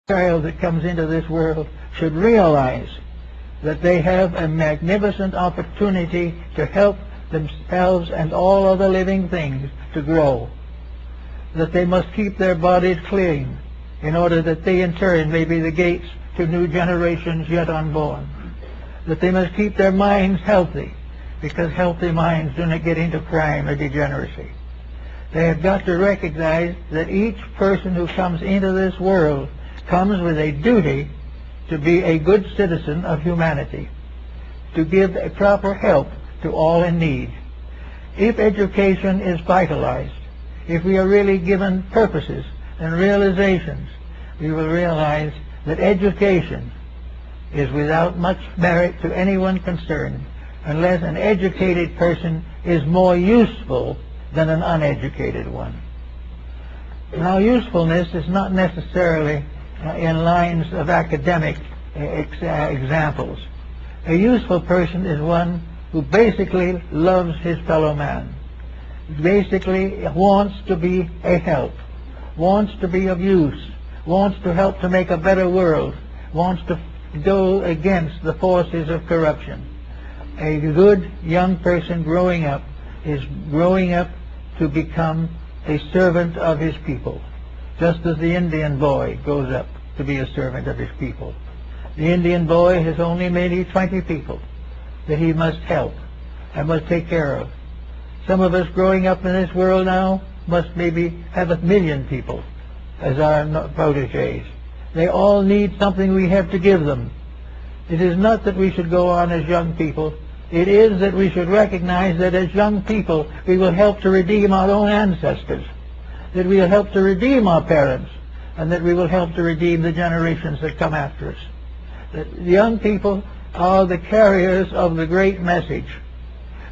child that comes into this world should realize that they have a magnificent opportunity to help themselves and all other living things to grow. That they must keep their bodies clean in order that they in turn may be the gates to new generations yet unborn. That they must keep their minds healthy, because healthy minds do not get into crime or degeneracy. They have got to recognize that each person who comes into this world comes with a duty to be a good citizen of humanity, to give a proper help to all in need. If education is vitalized, if we are really given purposes and realizations, we will realize that education is without much merit to anyone concerned unless an educated person is more useful than an uneducated one. Now, usefulness is not necessarily in lines of academic examples. A useful person is one who basically loves his fellow man, basically wants to be a help, wants to be of use, wants to help to make a better world, wants to go against the forces of corruption. A good young person growing up is growing up to become a servant of his people, just as the Indian boy grows up to be a servant of his people. The Indian boy has only maybe 20 people that he must help and must take care of. Some of us growing up in this world now must maybe have 1 million people as our protégés. They all need something we have to give them. It is not that we should go on as young people. It is that we should recognize that as young people we will help to redeem our own ancestors, that we will help to redeem our parents, and that we will help to redeem the generations that come after us. That the young people are the carriers of the great message.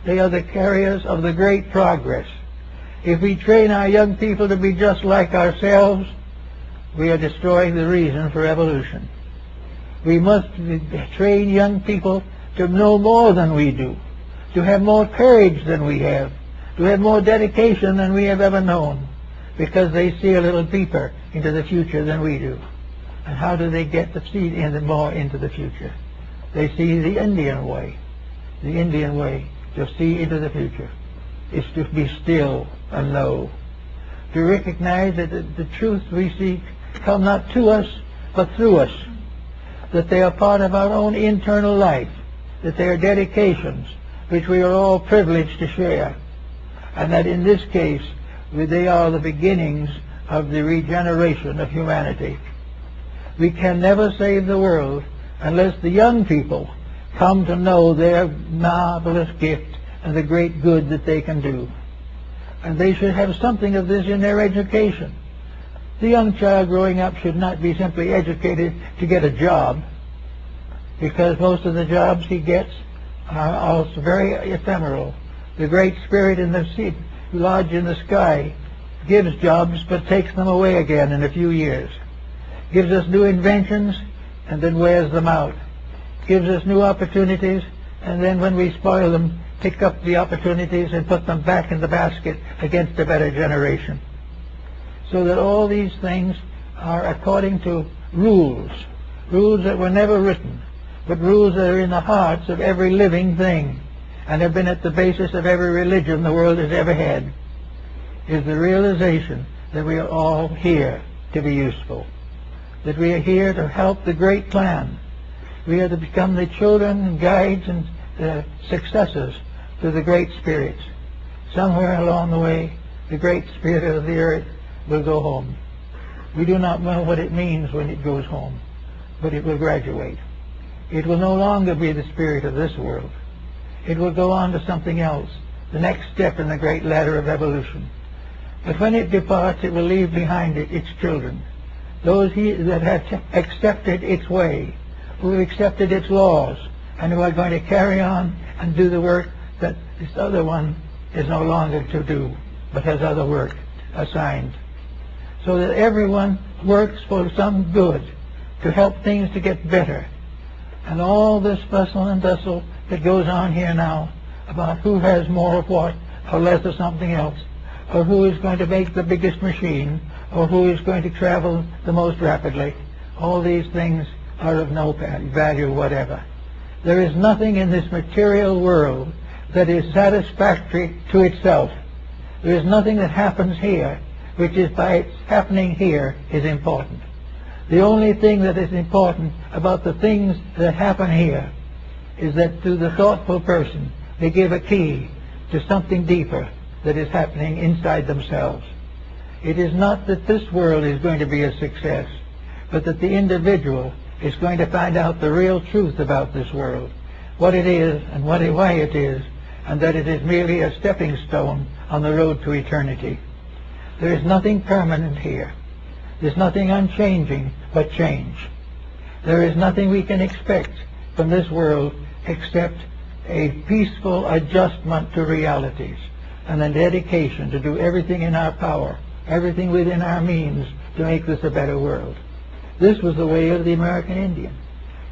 They are the carriers of the great progress. If we train our young people to be just like ourselves, we are destroying the reason for evolution. We must train young people to know more than we do, to have more courage than we have, to have more dedication than we have ever known, because they see a little deeper into the future than we do. And how do they get to see more into the future? They see the Indian way. The Indian way to see into the future is to be still and know, to recognize that the truth we seek come not to us but through us, that they are part of our own internal life, that they are dedications which we are all privileged to share, and that in this case they are the beginnings of the regeneration of humanity. We can never save the world unless the young people come to know their marvelous gift and the great good that they can do. And they should have something of this in their education. The young child growing up should not be simply educated to get a job, because most of the jobs he gets are also very ephemeral. The Great Spirit in the sea, lodge in the sky, gives jobs but takes them away again in a few years. Gives us new inventions and then wears them out. Gives us new opportunities, and then when we spoil them, pick up the opportunities and put them back in the basket against a better generation. So that all these things are according to rules, rules that were never written, but rules that are in the hearts of every living thing and have been at the basis of every religion the world has ever had, is the realization that we are all here to be useful, that we are here to help the great plan. We are to become the children and guides and successors to the Great Spirits. Somewhere along the way, the Great Spirit of the earth will go home. We do not know what it means when it goes home, but it will graduate. It will no longer be the spirit of this world. It will go on to something else, the next step in the great ladder of evolution. But when it departs, it will leave behind it its children, those that have accepted its way, who have accepted its laws, and who are going to carry on and do the work that this other one is no longer to do, but has other work assigned. So that everyone works for some good, to help things to get better. And all this bustle and bustle that goes on here now about who has more of what or less of something else, or who is going to make the biggest machine, or who is going to travel the most rapidly, all these things are of no value whatever. There is nothing in this material world that is satisfactory to itself. There is nothing that happens here which is by its happening here is important. The only thing that is important about the things that happen here is that to the thoughtful person they give a key to something deeper that is happening inside themselves. It is not that this world is going to be a success, but that the individual is going to find out the real truth about this world, what it is and why it is, and that it is merely a stepping stone on the road to eternity. There is nothing permanent here. There's nothing unchanging but change. There is nothing we can expect from this world except a peaceful adjustment to realities and a dedication to do everything in our power, everything within our means to make this a better world. This was the way of the American Indian.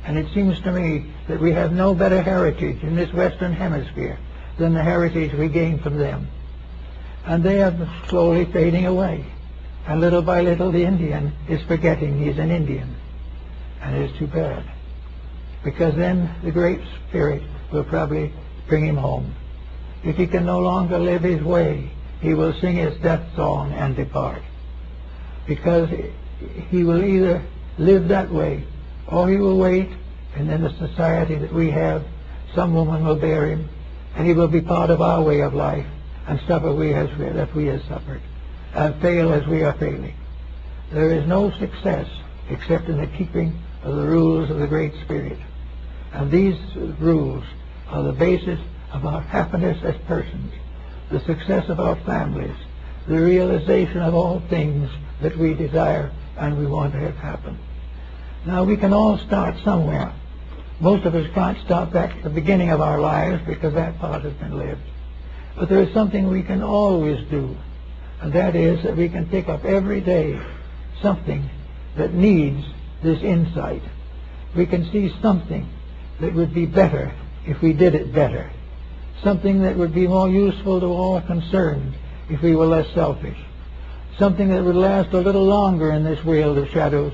And it seems to me that we have no better heritage in this Western Hemisphere than the heritage we gained from them. And they are slowly fading away. And little by little the Indian is forgetting he's an Indian. And it is too bad. Because then the Great Spirit will probably bring him home. If he can no longer live his way, he will sing his death song and depart. Because he will either live that way, or he will wait, and in the society that we have, some woman will bear him, and he will be part of our way of life, and suffer as we have suffered, and fail as we are failing. There is no success except in the keeping of the rules of the Great Spirit. And these rules are the basis of our happiness as persons, the success of our families, the realization of all things that we desire and we want to have happen. Now we can all start somewhere. Most of us can't start back at the beginning of our lives because that part has been lived. But there is something we can always do, and that is that we can pick up every day something that needs this insight. We can see something that would be better if we did it better, something that would be more useful to all concerned if we were less selfish, something that would last a little longer in this world of shadows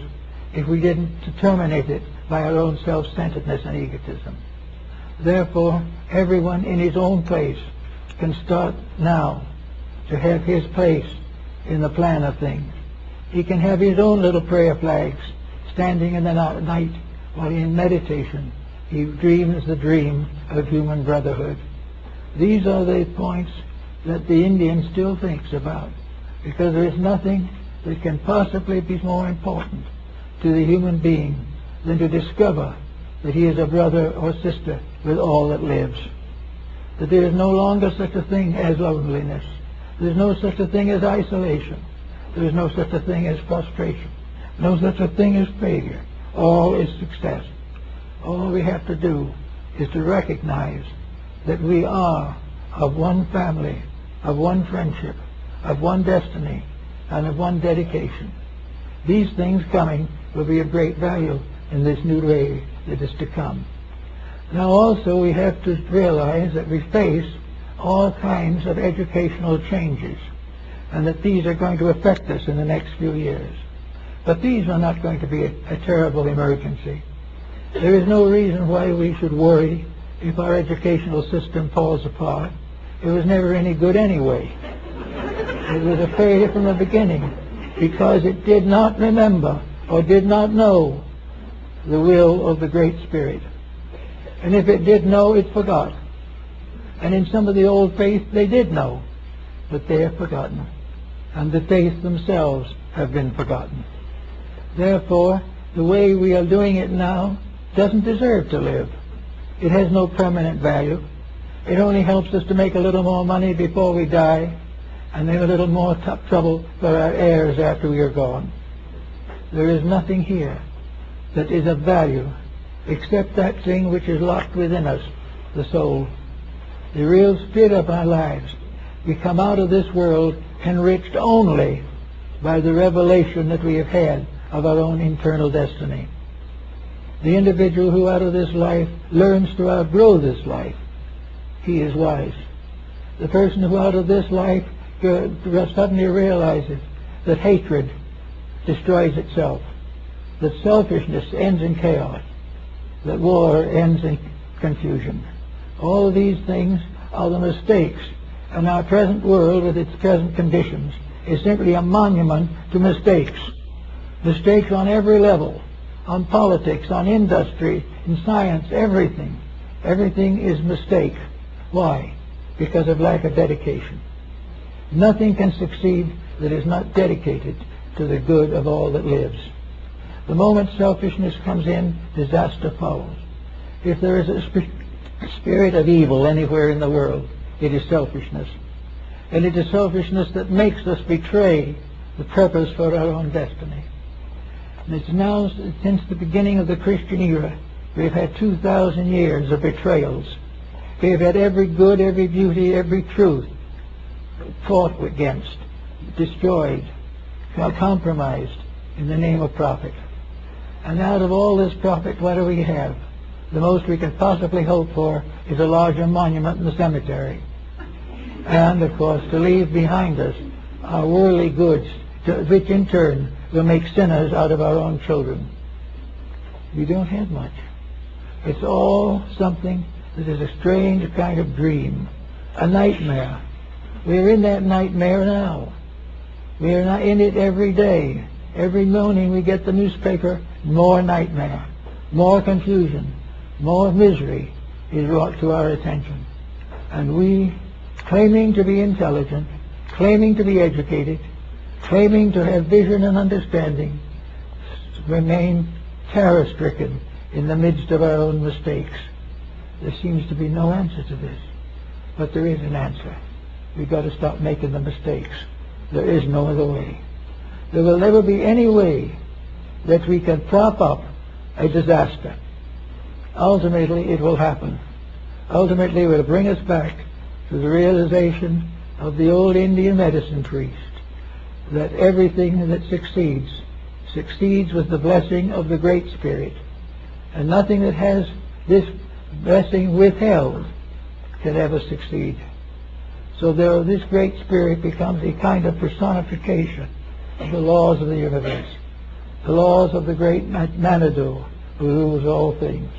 if we didn't terminate it by our own self-centeredness and egotism. Therefore, everyone in his own place can start now to have his place in the plan of things. He can have his own little prayer flags standing in the night while in meditation he dreams the dream of human brotherhood. These are the points that the Indian still thinks about, because there is nothing that can possibly be more important to the human being than to discover that he is a brother or sister with all that lives. That there is no longer such a thing as loneliness. There is no such a thing as isolation. There is no such a thing as frustration. No such a thing as failure. All is success. All we have to do is to recognize that we are of one family, of one friendship, of one destiny, and of one dedication. These things coming will be of great value in this new day that is to come. Now also we have to realize that we face all kinds of educational changes, and that these are going to affect us in the next few years. But these are not going to be a terrible emergency. There is no reason why we should worry if our educational system falls apart. It was never any good anyway. It was a failure from the beginning because it did not remember or did not know the will of the Great Spirit. And if it did know, it forgot. And in some of the old faiths they did know, but they have forgotten. And the faiths themselves have been forgotten. Therefore, the way we are doing it now doesn't deserve to live. It has no permanent value. It only helps us to make a little more money before we die, and then a little more trouble for our heirs after we are gone. There is nothing here that is of value except that thing which is locked within us, the soul. The real spirit of our lives. We come out of this world enriched only by the revelation that we have had of our own internal destiny. The individual who out of this life learns to outgrow this life, he is wise. The person who out of this life suddenly realizes that hatred destroys itself, that selfishness ends in chaos, that war ends in confusion. All of these things are the mistakes, and our present world with its present conditions is simply a monument to mistakes. Mistakes on every level, on politics, on industry, in science, everything. Everything is mistake. Why? Because of lack of dedication. Nothing can succeed that is not dedicated to the good of all that lives. The moment selfishness comes in, disaster follows. If there is a spirit of evil anywhere in the world, it is selfishness. And it is selfishness that makes us betray the purpose for our own destiny. And it's now, since the beginning of the Christian era, we've had 2,000 years of betrayals. We've had every good, every beauty, every truth fought against, destroyed, compromised in the name of profit. And out of all this profit, what do we have? The most we can possibly hope for is a larger monument in the cemetery. And, of course, to leave behind us our worldly goods, which in turn will make sinners out of our own children. We don't have much. It's all something that is a strange kind of dream, a nightmare. We're in that nightmare now. We are not in it every day. Every morning we get the newspaper, more nightmare, more confusion, more misery is brought to our attention. And we, claiming to be intelligent, claiming to be educated, claiming to have vision and understanding, remain terror-stricken in the midst of our own mistakes. There seems to be no answer to this, but there is an answer. We've got to stop making the mistakes. There is no other way. There will never be any way that we can prop up a disaster. Ultimately, it will happen. Ultimately, it will bring us back to the realization of the old Indian medicine priest, that everything that succeeds with the blessing of the Great Spirit, and nothing that has this blessing withheld can ever succeed. So this Great Spirit becomes a kind of personification of the laws of the universe, the laws of the great Manitou who rules all things.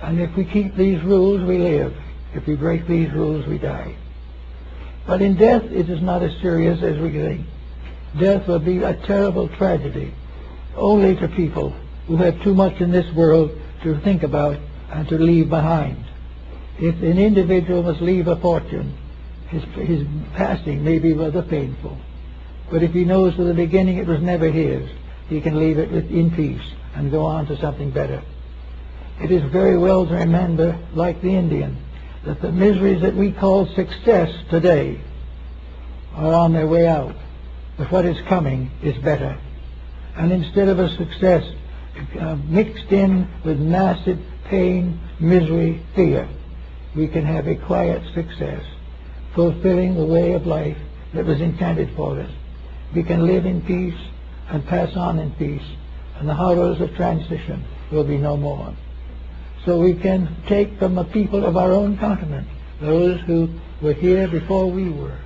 And if we keep these rules, we live. If we break these rules, we die. But in death, it is not as serious as we think. Death will be a terrible tragedy only to people who have too much in this world to think about and to leave behind. If an individual must leave a fortune, his passing may be rather painful. But if he knows from the beginning it was never his, he can leave it in peace and go on to something better. It is very well to remember, like the Indian, that the miseries that we call success today are on their way out. But what is coming is better. And instead of a success mixed in with massive pain, misery, fear, we can have a quiet success, fulfilling the way of life that was intended for us. We can live in peace and pass on in peace, and the horrors of transition will be no more. So we can take from the people of our own continent, those who were here before we were,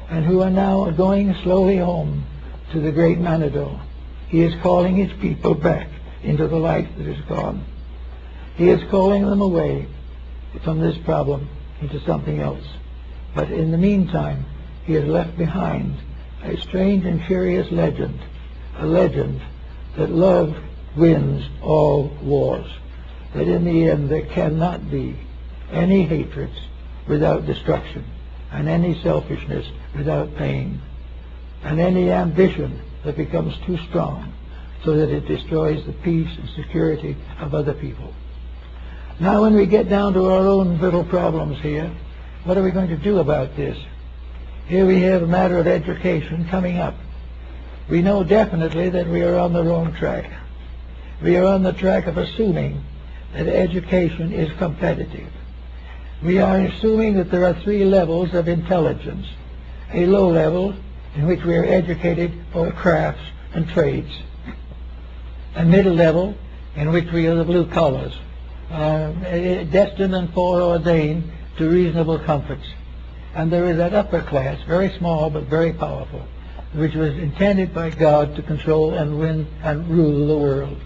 and who are now going slowly home to the great Manitou. He is calling his people back into the life that is gone. He is calling them away from this problem into something else. But in the meantime, he has left behind a strange and curious legend, a legend that love wins all wars, that in the end there cannot be any hatreds without destruction, and any selfishness without pain, and any ambition that becomes too strong so that it destroys the peace and security of other people. Now when we get down to our own little problems here, what are we going to do about this? Here we have a matter of education coming up. We know definitely that we are on the wrong track. We are on the track of assuming that education is competitive. We are assuming that there are 3 levels of intelligence. A low level in which we are educated for crafts and trades. A middle level in which we are the blue collars, destined and foreordained to reasonable comforts. And there is that upper class, very small but very powerful, which was intended by God to control and win and rule the world.